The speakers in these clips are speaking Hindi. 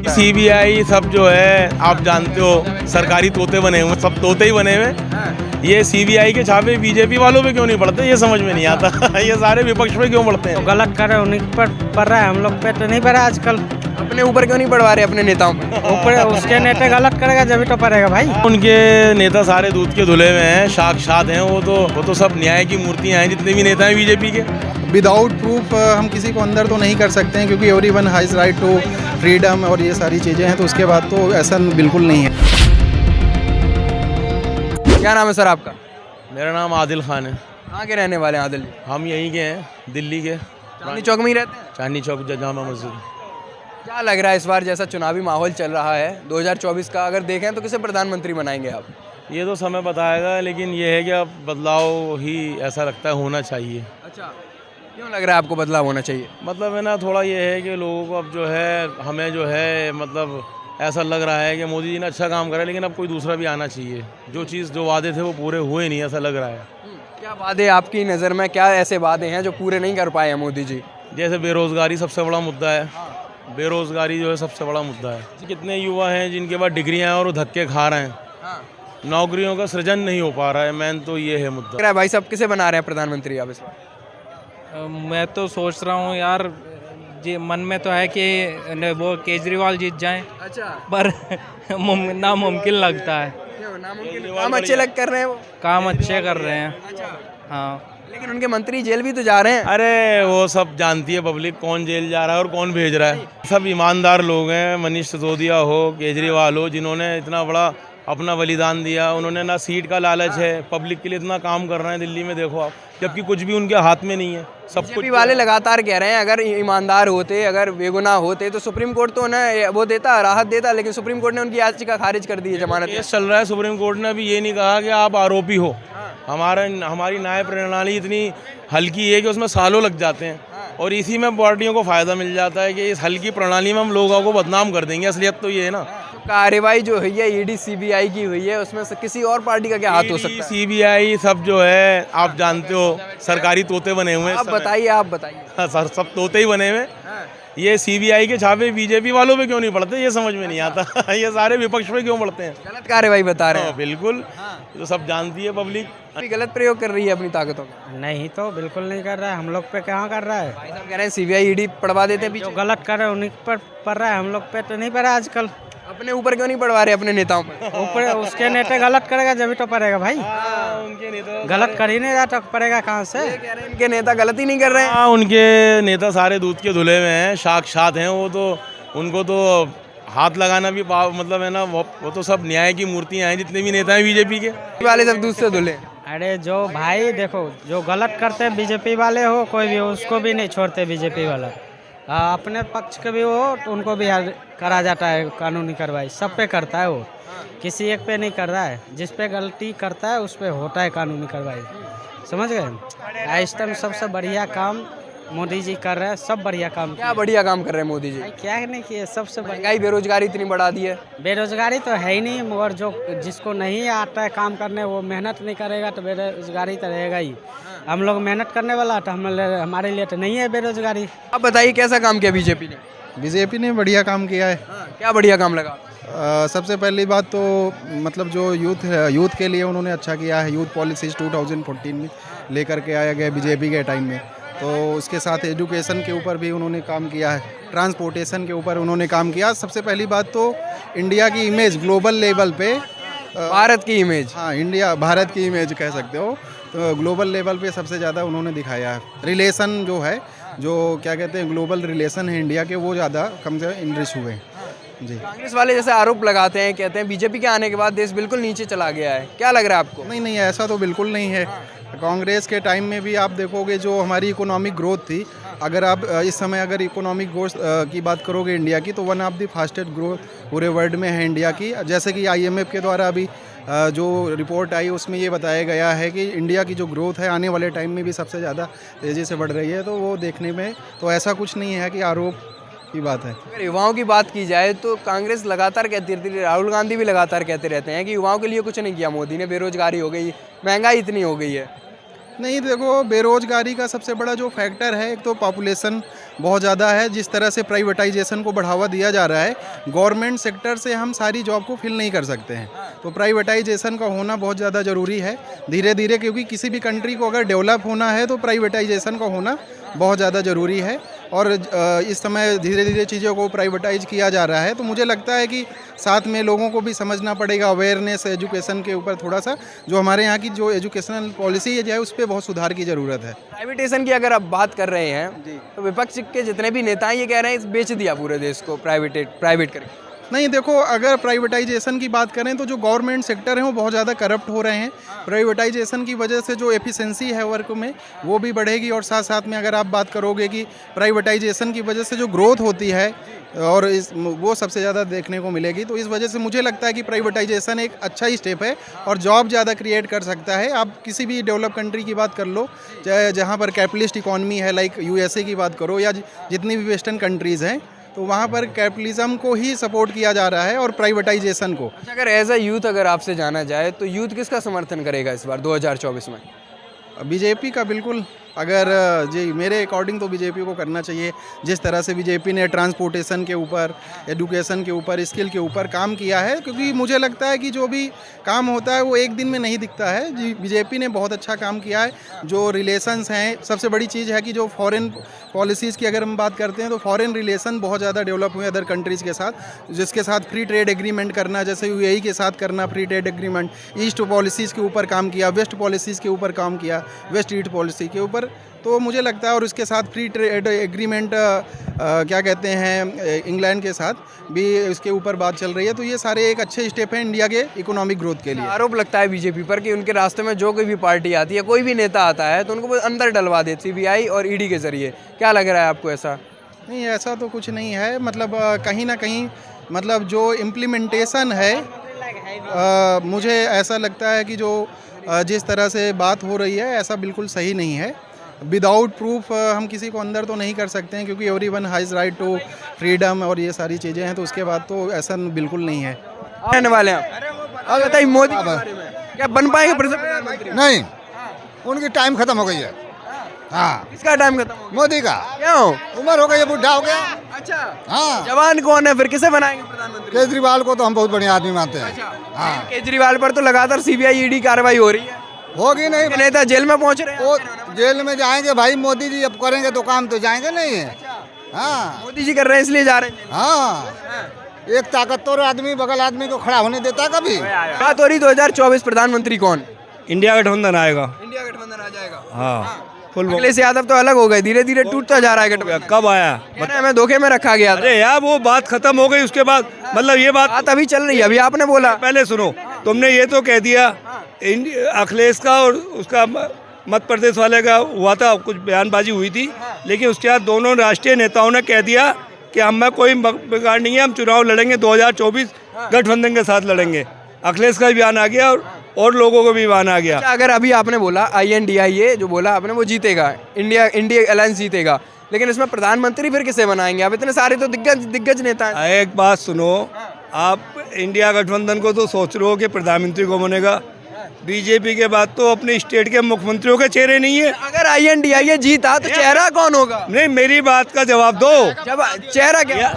सीबीआई सब जो है आप जानते हो सरकारी तोते बने हुए, सब तोते ही बने हुए। ये सीबीआई के छापे बीजेपी वालों पे क्यों नहीं पड़ते, ये समझ में नहीं आता। ये सारे विपक्ष पे क्यों पड़ते हैं? तो गलत कर रहे उन्हीं पर पड़ रहा है, हम लोग पे तो नहीं पड़ा आजकल। अपने ऊपर क्यों नहीं पड़वा रहे अपने नेताओं पे? ऊपर उसके नेता गलत करेगा जब तो पड़ेगा भाई। उनके नेता सारे दूध के धुले हुए हैं, साक्षात हैं। वो तो सब न्याय की मूर्तियां हैं जितने भी नेता हैं बीजेपी के। विदाउट प्रूफ हम किसी को अंदर तो नहीं कर सकते हैं, क्योंकि everyone has right to freedom और ये सारी चीज़ें हैं, तो उसके बाद तो ऐसा बिल्कुल नहीं है। क्या नाम है सर आपका? मेरा नाम आदिल खान है। कहाँ के रहने वाले हैं आदिल जी? हम यहीं के हैं, दिल्ली के, चांदनी चौक में ही रहते हैं। चांदनी चौक जामा मस्जिद। क्या लग रहा है इस बार जैसा चुनावी माहौल चल रहा है 2024 का, अगर देखें तो किसे प्रधानमंत्री बनाएंगे आप? ये तो समय बताएगा, लेकिन ये है कि अब बदलाव ही ऐसा लगता है होना चाहिए। अच्छा, क्यों लग रहा है आपको बदलाव होना चाहिए? मतलब है ना, थोड़ा ये है कि लोगों को अब जो है, हमें जो है मतलब ऐसा लग रहा है कि मोदी जी ने अच्छा काम करा, लेकिन अब कोई दूसरा भी आना चाहिए। जो वादे थे वो पूरे हुए नहीं, ऐसा लग रहा है। क्या वादे आपकी नज़र में, क्या ऐसे वादे हैं जो पूरे नहीं कर पाए हैं मोदी जी? जैसे बेरोज़गारी सबसे बड़ा मुद्दा है। बेरोज़गारी जो है सबसे बड़ा मुद्दा है। कितने युवा हैं जिनके पास डिग्रियां हैं और वो धक्के खा रहे हैं, नौकरियों का सृजन नहीं हो पा रहा है। मेन तो ये है मुद्दा। लग रहा है भाई साहब किसे बना रहे हैं प्रधानमंत्री आप इस बार? मैं तो सोच रहा हूँ यार, जी मन में तो है कि वो केजरीवाल जीत जाएं, अच्छा, पर नामुमकिन लगता है। क्यों नामुमकिन? काम अच्छे लग कर रहे हैं वो? काम अच्छे कर रहे हैं। अच्छा, हाँ, लेकिन उनके मंत्री जेल भी तो जा रहे हैं। अरे वो सब जानती है पब्लिक, कौन जेल जा रहा है और कौन भेज रहा है। सब ईमानदार लोग हैं। मनीष सिसोदिया हो, केजरीवाल हो, जिन्होंने इतना बड़ा अपना बलिदान दिया। उन्होंने ना सीट का लालच है, पब्लिक के लिए इतना काम कर रहे हैं दिल्ली में, देखो आप, जबकि कुछ भी उनके हाथ में नहीं है। सब कुछ बीजेपी वाले लगातार कह रहे हैं अगर ईमानदार होते, अगर बेगुनाह होते तो सुप्रीम कोर्ट तो उन्हें वो देता, राहत देता, लेकिन सुप्रीम कोर्ट ने उनकी याचिका खारिज कर दी है, जमानत। केस चल रहा है, सुप्रीम कोर्ट ने अभी ये नहीं कहा कि आप आरोपी हो। हमारी न्याय प्रणाली इतनी हल्की है कि उसमें सालों लग जाते हैं, और इसी में पार्टियों को फायदा मिल जाता है कि इस हल्की प्रणाली में हम लोगों को बदनाम कर देंगे। असलियत तो ये है ना। कार्रवाई जो हुई है ईडी सीबीआई की हुई है, उसमें से किसी और पार्टी का क्या हाथ हो सकता है? सीबीआई सब जो है आप जानते हो सरकारी तोते बने हुए हैं। आप बताइए। हाँ सर, सब तोते ही बने हुए। ये सीबीआई के छापे बीजेपी वालों पे क्यों नहीं पड़ते, ये समझ में नहीं आता। ये सारे विपक्ष पे क्यों पड़ते हैं? गलत कार्रवाई बता रहे हैं। बिल्कुल, तो सब जानती है पब्लिक। अभी गलत प्रयोग कर रही है अपनी ताकतों का। नहीं तो बिल्कुल नहीं कर रहा है, हम लोग पे कहाँ कर रहा है। भाई साहब कह रहे हैं सीबीआई ईडी पड़वा देते हैं जो पीछे। गलत कर रहे उन्हीं पर पड़ रहा है, हम लोग पे तो नहीं पड़ा आजकल। अपने ऊपर क्यों नहीं पड़वा रहे अपने नेताओं पे? ऊपर उसके नेता गलत करेगा जब तो पड़ेगा भाई। उनके नेता गलत कर ही नहीं रहा तो पड़ेगा कहाँ से? ये कह रहे हैं इनके नेता गलत ही नहीं कर रहे हैं। हाँ, उनके नेता सारे दूध के धुले हुए हैं, साक्षात हैं। वो तो उनको तो हाथ लगाना भी मतलब है ना, वो तो सब न्याय की मूर्तियां हैं जितने भी नेता हैं बीजेपी के। वाले सब दूध से धुले। अरे जो भाई देखो, जो गलत करते हैं बीजेपी वाले हो, कोई भी हो, उसको भी नहीं छोड़ते बीजेपी वाला। अपने पक्ष के भी हो तो उनको भी करा जाता है कानूनी कार्रवाई, सब पे करता है वो, किसी एक पे नहीं कर रहा है। जिस पे गलती करता है उस पे होता है कानूनी कार्रवाई, समझ गए? इस टाइम सबसे बढ़िया काम मोदी जी कर रहे हैं, सब बढ़िया काम। क्या बढ़िया काम कर रहे हैं मोदी जी? भाई क्या नहीं किए, सबसे महंगाई बेरोजगारी इतनी बढ़ा दी है। बेरोजगारी तो है ही नहीं, मगर जो जिसको नहीं आता है काम करने, वो मेहनत नहीं करेगा तो बेरोजगारी तो रहेगा ही। हम लोग मेहनत करने वाला तो हमारे लिए तो नहीं है बेरोजगारी। अब बताइए कैसा काम किया बीजेपी ने? बीजेपी ने बढ़िया काम किया है। क्या बढ़िया काम लगा? सबसे पहली बात तो मतलब जो यूथ के लिए उन्होंने अच्छा किया है। यूथ पॉलिसीज 2014 में लेकर के आया गया बीजेपी के टाइम में। तो उसके साथ एजुकेशन के ऊपर भी उन्होंने काम किया है, ट्रांसपोर्टेशन के ऊपर उन्होंने काम किया। सबसे पहली बात तो इंडिया की इमेज ग्लोबल लेवल पे, भारत की इमेज, हाँ भारत की इमेज कह सकते हो, तो ग्लोबल लेवल पे सबसे ज़्यादा उन्होंने दिखाया है। रिलेशन जो है, जो क्या कहते हैं ग्लोबल रिलेशन है इंडिया के, वो ज़्यादा कम से इनरिच हुए जी। कांग्रेस वाले जैसे आरोप लगाते हैं, कहते हैं बीजेपी के आने के बाद देश बिल्कुल नीचे चला गया है, क्या लग रहा है आपको? नहीं, ऐसा तो बिल्कुल नहीं है। कांग्रेस के टाइम में भी आप देखोगे जो हमारी इकोनॉमिक ग्रोथ थी, अगर आप इस समय अगर इकोनॉमिक ग्रोथ की बात करोगे इंडिया की, तो one of the fastest growth पूरे वर्ल्ड में है इंडिया की। जैसे कि IMF के द्वारा अभी जो रिपोर्ट आई उसमें ये बताया गया है कि इंडिया की जो ग्रोथ है आने वाले टाइम में भी सबसे ज़्यादा तेज़ी से बढ़ रही है। तो वो देखने में तो ऐसा कुछ नहीं है कि आरोप की बात है। अगर युवाओं की बात की जाए तो कांग्रेस लगातार कहती रहती है, राहुल गांधी भी लगातार कहते रहते हैं कि युवाओं के लिए कुछ नहीं किया मोदी ने, बेरोजगारी हो गई, महंगाई इतनी हो गई है। नहीं देखो, बेरोजगारी का सबसे बड़ा जो फैक्टर है, एक तो पॉपुलेशन बहुत ज़्यादा है। जिस तरह से प्राइवेटाइजेशन को बढ़ावा दिया जा रहा है, गवर्नमेंट सेक्टर से हम सारी जॉब को फिल नहीं कर सकते हैं, तो प्राइवेटाइजेशन का होना बहुत ज़्यादा ज़रूरी है धीरे धीरे, क्योंकि किसी भी कंट्री को अगर डेवलप होना है तो प्राइवेटाइजेशन का होना बहुत ज़्यादा ज़रूरी है। और इस समय धीरे धीरे चीज़ों को प्राइवेटाइज किया जा रहा है, तो मुझे लगता है कि साथ में लोगों को भी समझना पड़ेगा, अवेयरनेस एजुकेशन के ऊपर थोड़ा सा, जो हमारे यहाँ की जो एजुकेशनल पॉलिसी है उस पर बहुत सुधार की ज़रूरत है। प्राइवेटेशन की अगर आप बात कर रहे हैं तो विपक्ष के जितने भी नेता हैं ये कह रहे हैं बेच दिया पूरे देश को प्राइवेट करके। नहीं, देखो, अगर प्राइवेटाइजेशन की बात करें तो जो गवर्नमेंट सेक्टर है वो बहुत ज़्यादा करप्ट हो रहे हैं। प्राइवेटाइजेशन की वजह से जो एफिशिएंसी है वर्क में वो भी बढ़ेगी, और साथ साथ में अगर आप बात करोगे कि प्राइवेटाइजेशन की वजह से जो ग्रोथ होती है और वो सबसे ज़्यादा देखने को मिलेगी, तो इस वजह से मुझे लगता है कि प्राइवेटाइजेशन एक अच्छा ही स्टेप है और जॉब ज़्यादा क्रिएट कर सकता है। आप किसी भी डेवलप कंट्री की बात कर लो, चाहे जहाँ पर कैपिटलिस्ट इकॉनमी है, लाइक USA की बात करो या जितनी भी वेस्टर्न कंट्रीज़ हैं, तो वहाँ पर कैपिटलिज्म को ही सपोर्ट किया जा रहा है और प्राइवेटाइजेशन को। अगर एज अ यूथ अगर आपसे जाना जाए तो यूथ किसका समर्थन करेगा इस बार 2024 में? बीजेपी का बिल्कुल, अगर जी मेरे अकॉर्डिंग तो बीजेपी को करना चाहिए। जिस तरह से बीजेपी ने ट्रांसपोर्टेशन के ऊपर, एजुकेशन के ऊपर, स्किल के ऊपर काम किया है, क्योंकि मुझे लगता है कि जो भी काम होता है वो एक दिन में नहीं दिखता है। जी, बीजेपी ने बहुत अच्छा काम किया है। जो रिलेशंस हैं, सबसे बड़ी चीज़ है कि जो फॉरेन पॉलिसीज़ की अगर हम बात करते हैं तो फॉरेन रिलेशन बहुत ज़्यादा डेवलप हुए अदर कंट्रीज़ के साथ, जिसके साथ फ्री ट्रेड एग्रीमेंट करना, जैसे UAE के साथ करना free trade agreement, east policies के ऊपर काम किया, वेस्ट पॉलिसीज़ के ऊपर काम किया, वेस्ट ईस्ट पॉलिसी के ऊपर, तो मुझे लगता है, और उसके साथ फ्री ट्रेड एग्रीमेंट क्या कहते हैं इंग्लैंड के साथ भी इसके ऊपर बात चल रही है, तो ये सारे एक अच्छे स्टेप हैं इंडिया के इकोनॉमिक ग्रोथ के लिए। आरोप लगता है बीजेपी पर कि उनके रास्ते में जो कोई भी पार्टी आती है, कोई भी नेता आता है तो उनको वो अंदर डलवा देती CBI और ED के जरिए। क्या लग रहा है आपको ऐसा? नहीं, ऐसा तो कुछ नहीं है। मतलब कहीं ना कहीं मतलब जो इम्प्लीमेंटेशन है, मुझे ऐसा लगता है कि जो जिस तरह से बात हो रही है ऐसा बिल्कुल सही नहीं है। विदाउट प्रूफ हम किसी को अंदर तो नहीं कर सकते हैं, क्योंकि everyone has right to freedom और ये सारी चीज़ें हैं, तो उसके बाद तो ऐसा बिल्कुल नहीं है। आने वाले हैं अब बताइए मोदी के बारे में, क्या बन पाएंगे प्रधानमंत्री? नहीं, उनकी टाइम खत्म हो गई है। हाँ, किसका टाइम खत्म हो गया? मोदी का। क्यों? उम्र हो गई है, बुढ़ा हो गया। अच्छा, हाँ, जवान कौन है फिर, किसे बनाएंगे प्रधानमंत्री? केजरीवाल को तो हम बहुत बढ़िया आदमी मानते हैं। हाँ, केजरीवाल पर तो लगातार CBI ED कार्रवाई हो रही है, होगी नहीं। नेता जेल में पहुंच रहे हैं। वो जेल में जाएंगे भाई, मोदी जी अब करेंगे तो काम, तो जाएंगे नहीं है। हाँ, मोदी जी कर रहे हैं इसलिए जा रहे हैं। हाँ, एक ताकतवर आदमी बगल आदमी को खड़ा होने देता कभी? बात हो रही 2024 प्रधानमंत्री कौन? इंडिया गठबंधन आएगा। इंडिया गठबंधन आ जाएगा। हाँ, फुल अखिलेश यादव तो अलग हो गए, धीरे धीरे टूटता जा रहा है गठबंधन। कब आया? हमें धोखे में रखा गया था। अरे यार, वो बात खत्म हो गई, उसके बाद मतलब ये बात अभी चल रही है। अभी आपने बोला, पहले सुनो, तुमने ये तो कह दिया अखिलेश का और उसका मध्य प्रदेश वाले का हुआ था, कुछ बयानबाजी हुई थी, लेकिन उसके बाद दोनों राष्ट्रीय नेताओं ने कह दिया कि हमें कोई बिगाड़ नहीं है, हम चुनाव लड़ेंगे 2024 गठबंधन के साथ लड़ेंगे। अखिलेश का भी बयान आ गया और लोगों को भी बयान आ गया। अगर अभी आपने बोला INDIA जो बोला आपने वो जीतेगा, इंडिया अलायंस जीतेगा, लेकिन इसमें प्रधानमंत्री फिर किसे बनाएंगे? आप इतने सारे तो दिग्गज नेता हैं। एक बात सुनो, आप इंडिया गठबंधन को तो सोच रहे हो कि प्रधानमंत्री को बनेगा, बीजेपी के बाद तो अपने स्टेट के मुख्यमंत्रियों के चेहरे नहीं है। अगर INDIA जीता तो चेहरा कौन होगा? नहीं, मेरी बात का जवाब दो। जब चेहरा क्या?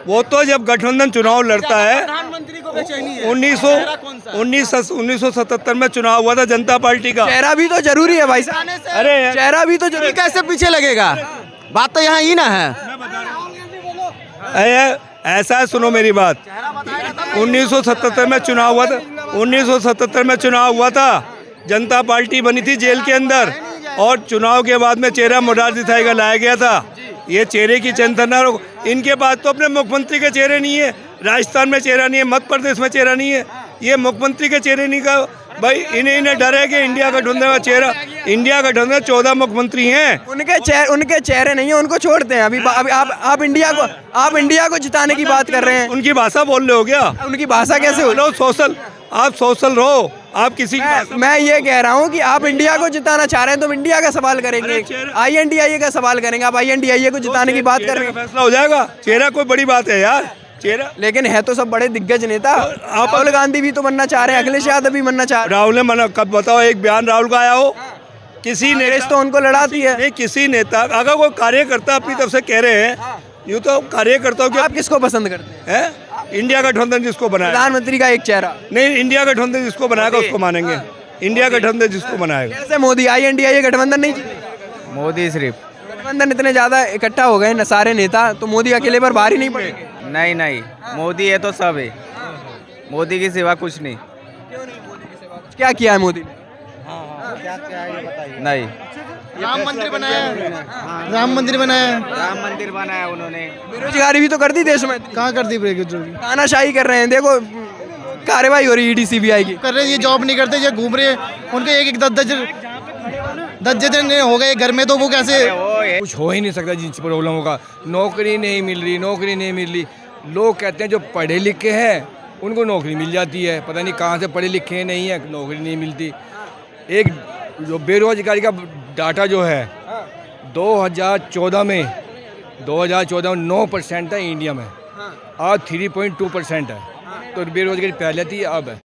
वो तो जब गठबंधन चुनाव लड़ता है, 1977 में चुनाव हुआ था जनता पार्टी का। चेहरा भी तो जरूरी है भाई साहब। अरे चेहरा भी तो जरूरी। कैसे पीछे लगेगा? बात तो यहाँ ही ना है। ऐसा है, सुनो मेरी बात, 1977 में चुनाव हुआ था, 1977 में चुनाव हुआ था, जनता पार्टी बनी थी जेल के अंदर, और चुनाव के बाद में चेहरा मोरारजी देसाई का लाया गया था। ये चेहरे की चिंता न रखो, इनके पास तो अपने मुख्यमंत्री के चेहरे नहीं है, राजस्थान में चेहरा नहीं है, मध्य प्रदेश में चेहरा नहीं है, ये मुख्यमंत्री के चेहरे नहीं का भाई, इन्हें डर है कि इंडिया गठबंधन का चेहरा, इंडिया गठबंधन 14 मुख्यमंत्री हैं, उनके चेहरे नहीं है, उनको छोड़ते हैं। अभी आप इंडिया को जिताने की बात कर रहे हैं। उनकी भाषा बोल रहे हो क्या? उनकी भाषा कैसे हो? सोशल, आप सोशल रहो, आप किसी मैं ये कह रहा हूँ कि आप इंडिया को जिताना चाह रहे हैं तो हम इंडिया का सवाल करेंगे, INDIA का सवाल करेंगे। आप INDIA को जिताने की बात कर रहे हैं, फैसला हो जाएगा। चेहरा कोई बड़ी बात है यार, चेहरा। लेकिन है तो सब बड़े दिग्गज नेता। राहुल गांधी भी तो बनना चाह रहे हैं, अखिलेश यादव भी बनना चाह रहे हैं। राहुल ने मना, कब बताओ एक बयान राहुल का आया हो? किसी कांग्रेस तो उनको लड़ाती है। नहीं, किसी नेता अगर कोई कार्यकर्ता अपनी तरफ से कह रहे हैं, यूँ तो कार्यकर्ताओं की आप किसको पसंद करते हैं? है इंडिया गठबंधन जिसको बनाया, प्रधानमंत्री का एक चेहरा। नहीं इंडिया गठबंधन जिसको बनाएगा उसको मानेंगे। इंडिया गठबंधन जिसको बनाएगा। कैसे मोदी INDIA गठबंधन नहीं जीतेगा? मोदी सिर्फ गठबंधन इतने ज्यादा इकट्ठा हो गए न सारे नेता, तो मोदी अकेले पर भारी नहीं पड़ेंगे। नहीं नहीं, मोदी है तो सब है, मोदी की सिवा कुछ नहीं। क्या किया है मोदी ने? नहीं, राम मंदिर बनाया, राम मंदिर बनाया, राम मंदिर बनाया उन्होंने। बेरोजगारी भी तो कर दी देश में। कहाँ कर दी बेरोजगारी? तानाशाही कर रहे हैं, देखो कार्रवाई हो रही है ED CBI की। कर रहे, ये जॉब नहीं करते, ये घूम रहे, उनके एक 10 दिन हो गए घर में, तो वो कैसे? कुछ हो ही नहीं सकता जिन प्रॉब्लमों का। नौकरी नहीं मिल रही, नौकरी नहीं मिल रही। लोग कहते हैं जो पढ़े लिखे हैं उनको नौकरी मिल जाती है, पता नहीं कहाँ से पढ़े लिखे नहीं है, नौकरी नहीं मिलती। एक जो बेरोजगारी का डाटा जो है 2014 में 9% था इंडिया में, आज 3.2% है। तो बेरोजगारी पहले थी, अब है।